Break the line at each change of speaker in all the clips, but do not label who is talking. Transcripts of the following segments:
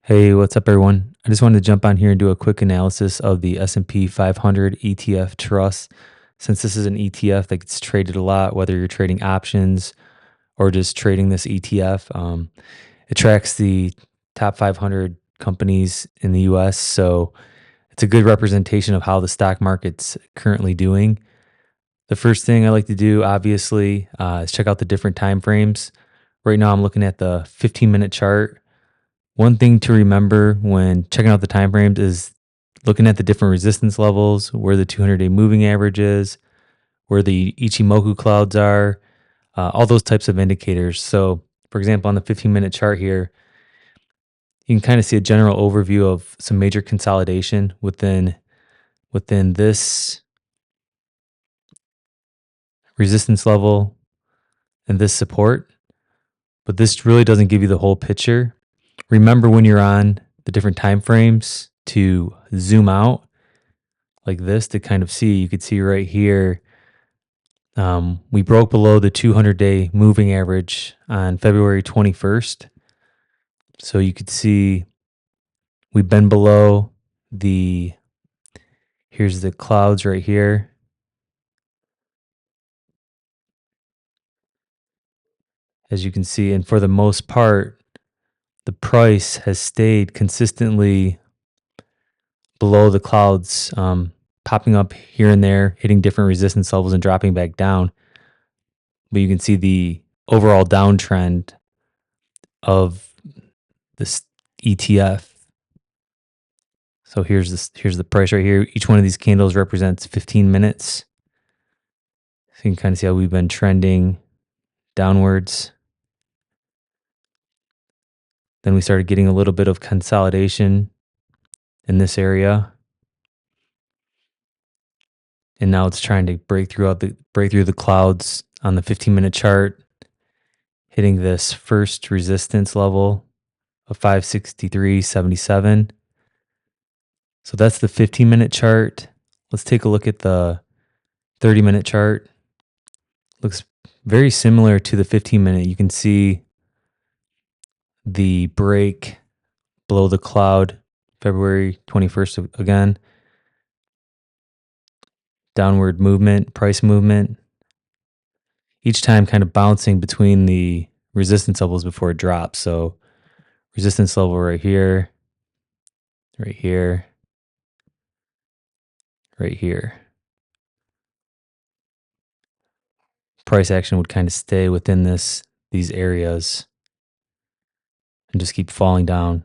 Hey, what's up, everyone? I just wanted to jump on here and do a quick analysis of the S&P 500 ETF Trust. Since this is an ETF that gets traded a lot, whether you're trading options or just trading this ETF, it tracks the top 500 companies in the US. So it's a good representation of how the stock market's currently doing. The first thing I like to do, obviously, is check out the different time frames. Right now, I'm looking at the 15-minute chart. One thing to remember when checking out the time frames is looking at the different resistance levels, where the 200-day moving average is, where the Ichimoku clouds are, all those types of indicators. So, for example, on the 15-minute chart here, you can kind of see a general overview of some major consolidation within this resistance level and this support, but this really doesn't give you the whole picture. Remember when you're on the different time frames to zoom out like this to kind of see. You could see right here, we broke below the 200-day moving average on February 21st. So you could see we've been below here's the clouds right here. As you can see, and for the most part, the price has stayed consistently below the clouds, popping up here and there, hitting different resistance levels and dropping back down. But you can see the overall downtrend of this ETF. So here's the price right here. Each one of these candles represents 15 minutes. So you can kind of see how we've been trending downwards. Then we started getting a little bit of consolidation in this area. And now it's trying to break through the clouds on the 15-minute chart, hitting this first resistance level of 563.77. So that's the 15-minute chart. Let's take a look at the 30-minute chart. Looks very similar to the 15-minute. You can see the break below the cloud, February 21st again. Downward movement, price movement. Each time kind of bouncing between the resistance levels before it drops. So resistance level right here, right here, right here. Price action would kind of stay within these areas and just keep falling down.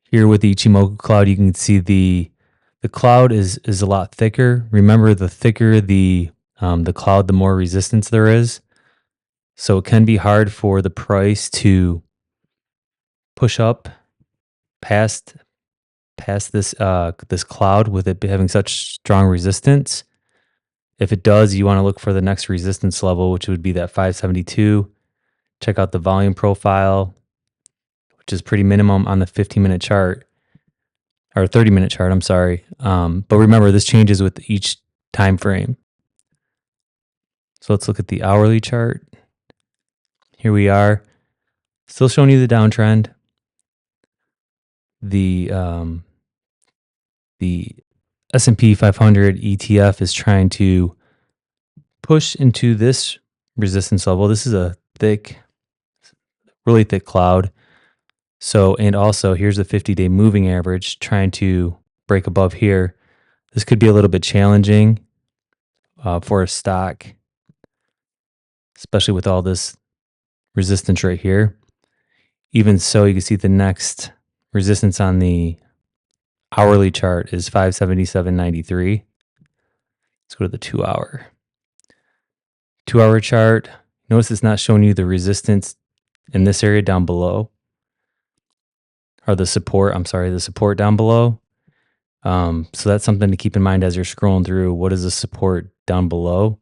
Here with the Ichimoku cloud, you can see the cloud is a lot thicker. Remember, the thicker the cloud, the more resistance there is. So it can be hard for the price to push up past this cloud with it having such strong resistance. If it does, you want to look for the next resistance level, which would be that 572. Check out the volume profile, which is pretty minimum on the 15-minute chart or 30-minute chart. I'm sorry. But remember, this changes with each time frame. So let's look at the hourly chart. Here we are, still showing you the downtrend. The S&P 500 ETF is trying to push into this resistance level. This is a really thick cloud. So, and also here's the 50-day moving average trying to break above here. This could be a little bit challenging for a stock, especially with all this resistance right here. Even so, you can see the next resistance on the hourly chart is 577.93. Let's go to the 2-hour. 2-hour chart. Notice it's not showing you the resistance in this area down below. Or the support down below. So that's something to keep in mind as you're scrolling through. What is the support down below?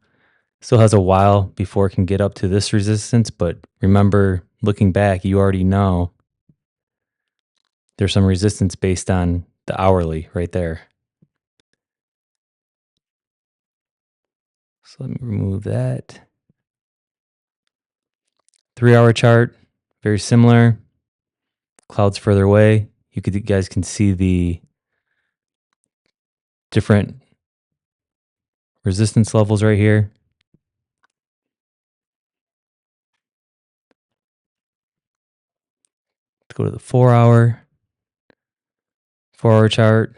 Still has a while before it can get up to this resistance, but remember, looking back, you already know there's some resistance based on the hourly right there. So let me remove that. 3-hour chart, very similar. Clouds further away. You guys can see the different resistance levels right here. Let's go to the 4-hour chart.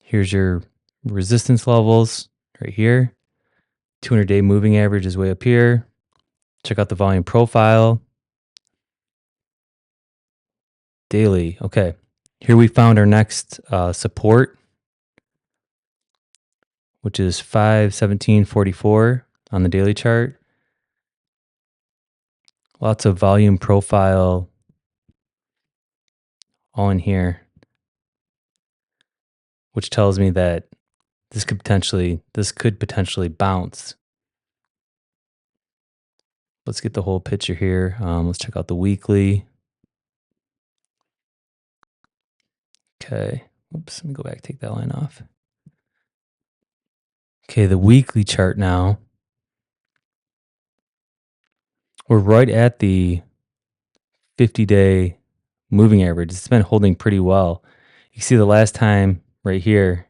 Here's your resistance levels right here. 200-day moving average is way up here. Check out the volume profile. Daily. Okay. Here we found our next support, which is 517.44 on the daily chart. Lots of volume profile all in here, which tells me that this could potentially bounce. Let's get the whole picture here. Let's check out the weekly. Okay. Oops, let me go back, take that line off. Okay, the weekly chart now. We're right at the 50-day moving average. It's been holding pretty well. You see the last time right here,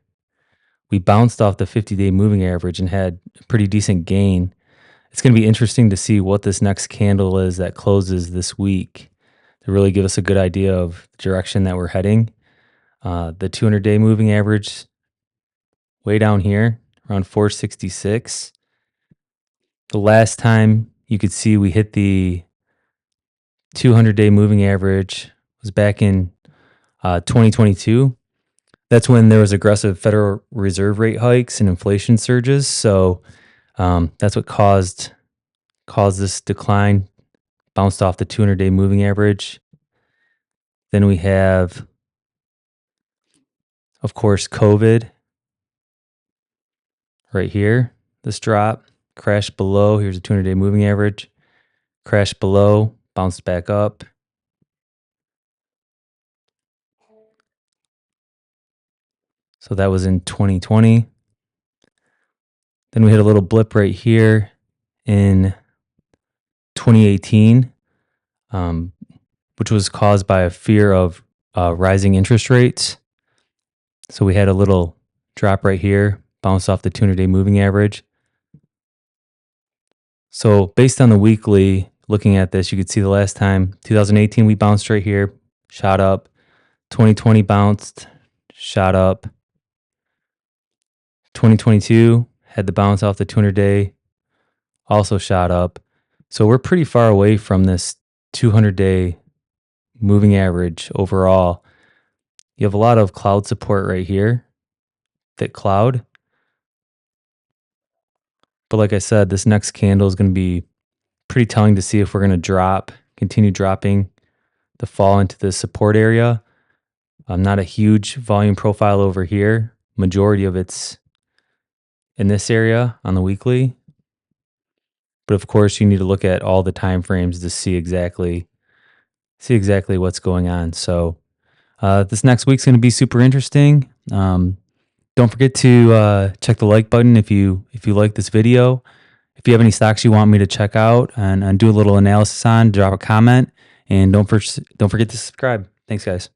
we bounced off the 50-day moving average and had a pretty decent gain. It's going to be interesting to see what this next candle is that closes this week to really give us a good idea of the direction that we're heading. The 200-day moving average way down here, around 466. The last time you could see we hit the 200-day moving average was back in 2022. That's when there was aggressive Federal Reserve rate hikes and inflation surges. So that's what caused this decline, bounced off the 200-day moving average. Then we have, of course, COVID right here. This drop crashed below. Here's a 200-day moving average. Crashed below, bounced back up. So that was in 2020. Then we hit a little blip right here in 2018, which was caused by a fear of rising interest rates. So we had a little drop right here, bounced off the 200-day moving average. So based on the weekly, looking at this, you could see the last time, 2018, we bounced right here, shot up. 2020 bounced, shot up. 2022 had the bounce off the 200-day, also shot up. So we're pretty far away from this 200-day moving average overall. You have a lot of cloud support right here, thick cloud. But like I said, this next candle is going to be pretty telling to see if we're going to continue dropping the fall into the support area. Not a huge volume profile over here. Majority of it's in this area on the weekly. But of course, you need to look at all the time frames to see exactly what's going on. So this next week's going to be super interesting. Don't forget to check the like button if you like this video. If you have any stocks you want me to check out and do a little analysis on, drop a comment, and don't forget to subscribe. Thanks, guys.